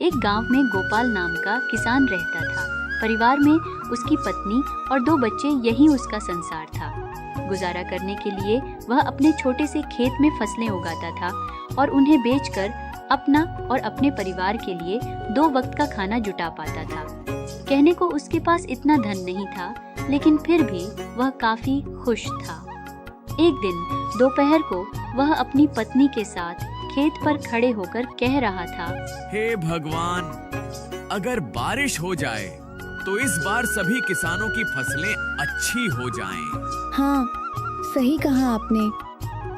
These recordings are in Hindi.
एक गांव में गोपाल नाम का किसान रहता था। परिवार में उसकी पत्नी और 2 बच्चे, यही उसका संसार था। गुजारा करने के लिए वह अपने छोटे से खेत में फसलें उगाता था और उन्हें बेचकर अपना और अपने परिवार के लिए 2 वक्त का खाना जुटा पाता था। कहने को उसके पास इतना धन नहीं था, लेकिन फिर भी वह काफी खुश था। एक दिन दोपहर को वह अपनी पत्नी के साथ खेत पर खड़े होकर कह रहा था, हे भगवान, अगर बारिश हो जाए तो इस बार सभी किसानों की फसलें अच्छी हो जाएं। हाँ, सही कहा आपने।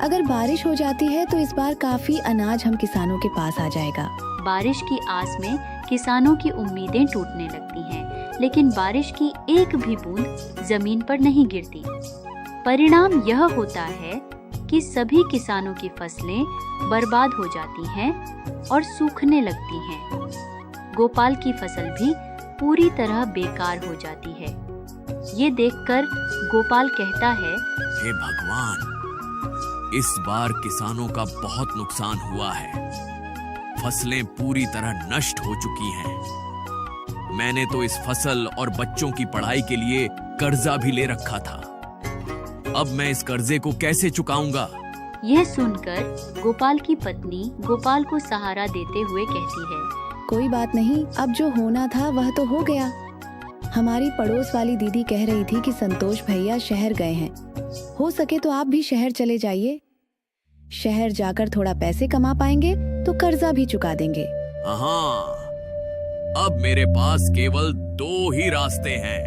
अगर बारिश हो जाती है तो इस बार काफी अनाज हम किसानों के पास आ जाएगा। बारिश की आस में किसानों की उम्मीदें टूटने लगती हैं, लेकिन बारिश की एक भी बूंद जमीन पर नहीं गिरती। परिणाम यह होता है कि सभी किसानों की फसलें बर्बाद हो जाती हैं और सूखने लगती हैं। गोपाल की फसल भी पूरी तरह बेकार हो जाती है। ये देखकर गोपाल कहता है, हे भगवान, इस बार किसानों का बहुत नुकसान हुआ है। फसलें पूरी तरह नष्ट हो चुकी हैं। मैंने तो इस फसल और बच्चों की पढ़ाई के लिए कर्जा भी ले रखा था। अब मैं इस कर्जे को कैसे चुकाऊंगा? यह सुनकर गोपाल की पत्नी गोपाल को सहारा देते हुए कहती है, कोई बात नहीं, अब जो होना था वह तो हो गया। हमारी पड़ोस वाली दीदी कह रही थी कि संतोष भैया शहर गए हैं। हो सके तो आप भी शहर चले जाइए। शहर जाकर थोड़ा पैसे कमा पाएंगे तो कर्जा भी चुका देंगे। हाँ, अब मेरे पास केवल 2 ही रास्ते हैं।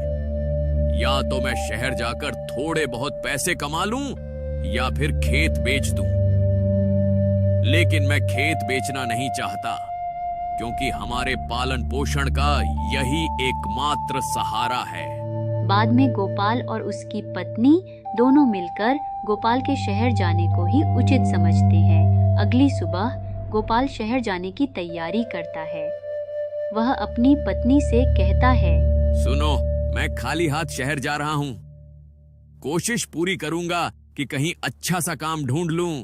या तो मैं शहर जाकर थोड़े बहुत पैसे कमा लूं या फिर खेत बेच दूं। लेकिन मैं खेत बेचना नहीं चाहता, क्योंकि हमारे पालन पोषण का यही एकमात्र सहारा है। बाद में गोपाल और उसकी पत्नी दोनों मिलकर गोपाल के शहर जाने को ही उचित समझते हैं। अगली सुबह गोपाल शहर जाने की तैयारी करता है। वह अपनी पत्नी से कहता है, सुनो, मैं खाली हाथ शहर जा रहा हूँ। कोशिश पूरी करूंगा कि कहीं अच्छा सा काम ढूंढ लूं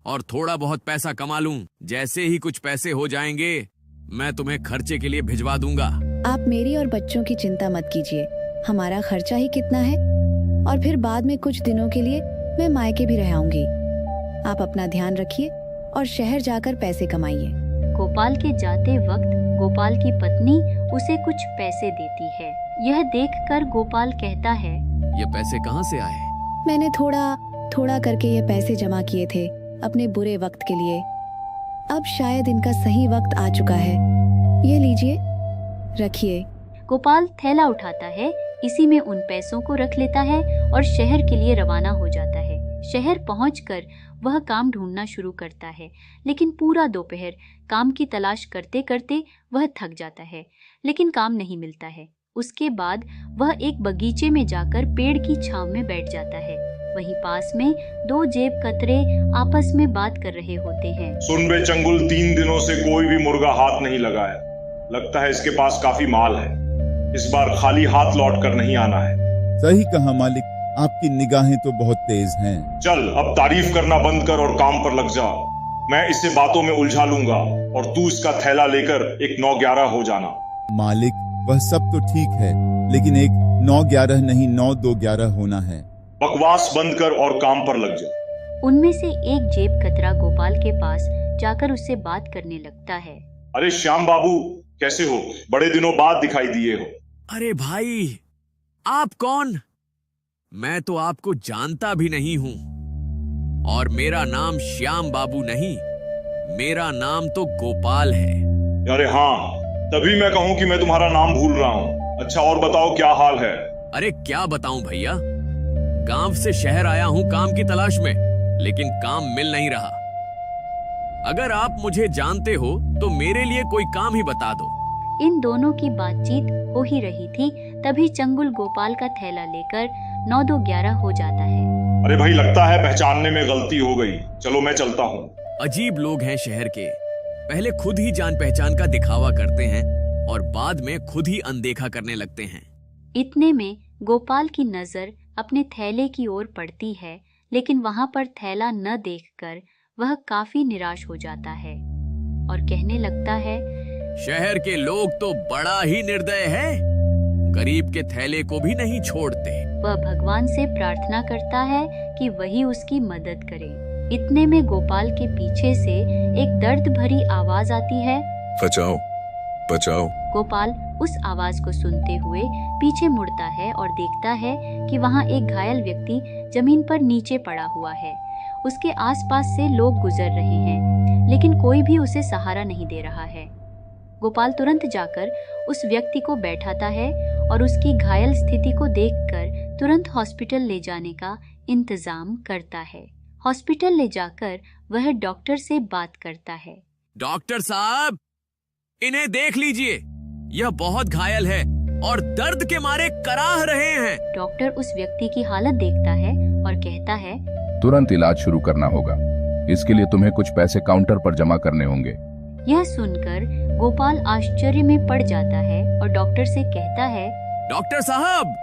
और थोड़ा बहुत पैसा कमा लूं। जैसे ही कुछ पैसे हो जाएंगे, मैं तुम्हें खर्चे के लिए भिजवा दूंगा। आप मेरी और बच्चों की चिंता मत कीजिए। हमारा खर्चा ही कितना है, और फिर बाद में कुछ दिनों के लिए मैं मायके भी रह आऊंगी। आप अपना ध्यान रखिए और शहर जाकर पैसे कमाइए। गोपाल के जाते वक्त गोपाल की पत्नी उसे कुछ पैसे देती है। यह देखकर गोपाल कहता है, ये पैसे कहाँ से आए? मैंने थोड़ा करके ये पैसे जमा किए थे अपने बुरे वक्त के लिए। अब शायद इनका सही वक्त आ चुका है। ये लीजिए, रखिए। गोपाल थैला उठाता है, इसी में उन पैसों को रख लेता है और शहर के लिए रवाना हो जाता है। शहर पहुंचकर वह काम ढूंढना शुरू करता है, लेकिन पूरा दोपहर काम की तलाश करते करते वह थक जाता है, लेकिन काम नहीं मिलता है। उसके बाद वह एक बगीचे में जाकर पेड़ की छांव में बैठ जाता है। वहीं पास में 2 जेब कतरे आपस में बात कर रहे होते हैं। सुन बे चंगुल, 3 दिनों से कोई भी मुर्गा हाथ नहीं लगाया। लगता है इसके पास काफी माल है। इस बार खाली हाथ लौट कर नहीं आना है। सही कहा मालिक, आपकी निगाहें तो बहुत तेज हैं। चल, अब तारीफ करना बंद कर और काम पर लग जा। मैं इसे बातों में उलझा लूंगा और तू इसका थैला लेकर एक 9-11 हो जाना। मालिक, वह सब तो ठीक है, लेकिन एक 9-11 नहीं 9-2-11 होना है। बकवास बंद कर और काम पर लग जा। उनमें से एक जेब कतरा गोपाल के पास जाकर उससे बात करने लगता है। अरे श्याम बाबू, कैसे हो? बड़े दिनों बाद दिखाई दिए हो। अरे भाई, आप कौन? मैं तो आपको जानता भी नहीं हूँ। और मेरा नाम श्याम बाबू नहीं, मेरा नाम तो गोपाल है। अरे हाँ, तभी मैं कहूँ कि मैं तुम्हारा नाम भूल रहा हूँ। अच्छा, और बताओ क्या हाल है? अरे क्या बताऊं भैया, गांव से शहर आया हूं काम की तलाश में, लेकिन काम मिल नहीं रहा। अगर आप मुझे जानते हो तो मेरे लिए कोई काम ही बता दो। इन दोनों की बातचीत हो ही रही थी, तभी चंगुल गोपाल का थैला लेकर 9-2-11 हो जाता है। अरे भाई, लगता है पहचानने में गलती हो गई। चलो मैं चलता हूँ। अजीब लोग हैं शहर के। पहले खुद ही जान पहचान का दिखावा करते हैं और बाद में खुद ही अनदेखा करने लगते हैं। इतने में गोपाल की नजर अपने थैले की ओर पड़ती है, लेकिन वहां पर थैला न देखकर वह काफी निराश हो जाता है और कहने लगता है, शहर के लोग तो बड़ा ही निर्दय है, गरीब के थैले को भी नहीं छोड़ते। वह भगवान से प्रार्थना करता है कि वही उसकी मदद करे। इतने में गोपाल के पीछे से एक दर्द भरी आवाज आती है, बचाओ बचाओ। गोपाल उस आवाज को सुनते हुए पीछे मुड़ता है और देखता है कि वहाँ एक घायल व्यक्ति जमीन पर नीचे पड़ा हुआ है। उसके आसपास से लोग गुजर रहे हैं, लेकिन कोई भी उसे सहारा नहीं दे रहा है। गोपाल तुरंत जाकर उस व्यक्ति को बैठाता है और उसकी घायल स्थिति को देखकर तुरंत हॉस्पिटल ले जाने का इंतजाम करता है। हॉस्पिटल ले जाकर वह डॉक्टर से बात करता है। डॉक्टर साहब, इन्हें देख लीजिए, यह बहुत घायल है और दर्द के मारे कराह रहे हैं। डॉक्टर उस व्यक्ति की हालत देखता है और कहता है, तुरंत इलाज शुरू करना होगा। इसके लिए तुम्हें कुछ पैसे काउंटर पर जमा करने होंगे। यह सुनकर गोपाल आश्चर्य में पड़ जाता है और डॉक्टर से कहता है, डॉक्टर साहब,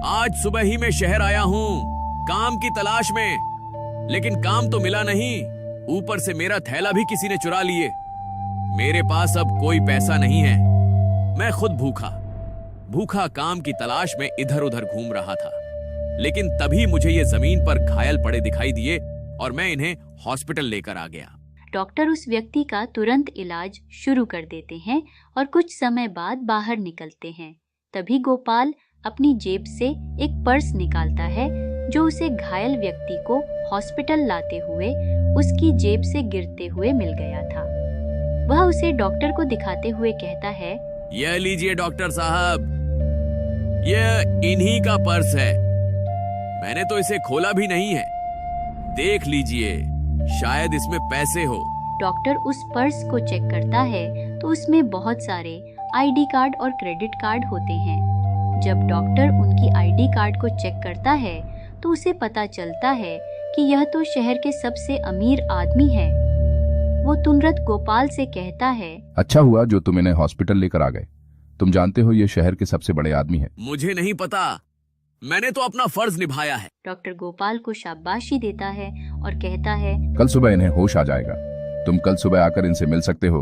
आज सुबह ही मैं शहर आया हूँ काम की तलाश में, लेकिन काम तो मिला नहीं, ऊपर से मेरा थैला भी किसी ने चुरा लिए। मेरे पास अब कोई पैसा नहीं है। मैं खुद भूखा काम की तलाश में इधर उधर घूम रहा था, लेकिन तभी मुझे ये जमीन पर घायल पड़े दिखाई दिए और मैं इन्हें हॉस्पिटल लेकर आ गया। डॉक्टर उस व्यक्ति का तुरंत इलाज शुरू कर देते हैं और कुछ समय बाद बाहर निकलते हैं। तभी गोपाल अपनी जेब से एक पर्स निकालता है जो उसे घायल व्यक्ति को हॉस्पिटल लाते हुए उसकी जेब से गिरते हुए मिल गया था। वह उसे डॉक्टर को दिखाते हुए कहता है, यह लीजिए डॉक्टर साहब, यह इन्हीं का पर्स है। मैंने तो इसे खोला भी नहीं है, देख लीजिए, शायद इसमें पैसे हो। डॉक्टर उस पर्स को चेक करता है तो उसमें बहुत सारे आईडी कार्ड और क्रेडिट कार्ड होते हैं। जब डॉक्टर उनकी आईडी कार्ड को चेक करता है तो उसे पता चलता है कि यह तो शहर के सबसे अमीर आदमी है। वो तुरंत गोपाल से कहता है, अच्छा हुआ जो तुम इन्हें हॉस्पिटल लेकर आ गए। तुम जानते हो ये शहर के सबसे बड़े आदमी हैं। मुझे नहीं पता, मैंने तो अपना फर्ज निभाया है। डॉक्टर गोपाल को शाबाशी देता है और कहता है, कल सुबह इन्हें होश आ जाएगा। तुम कल सुबह आकर इनसे मिल सकते हो।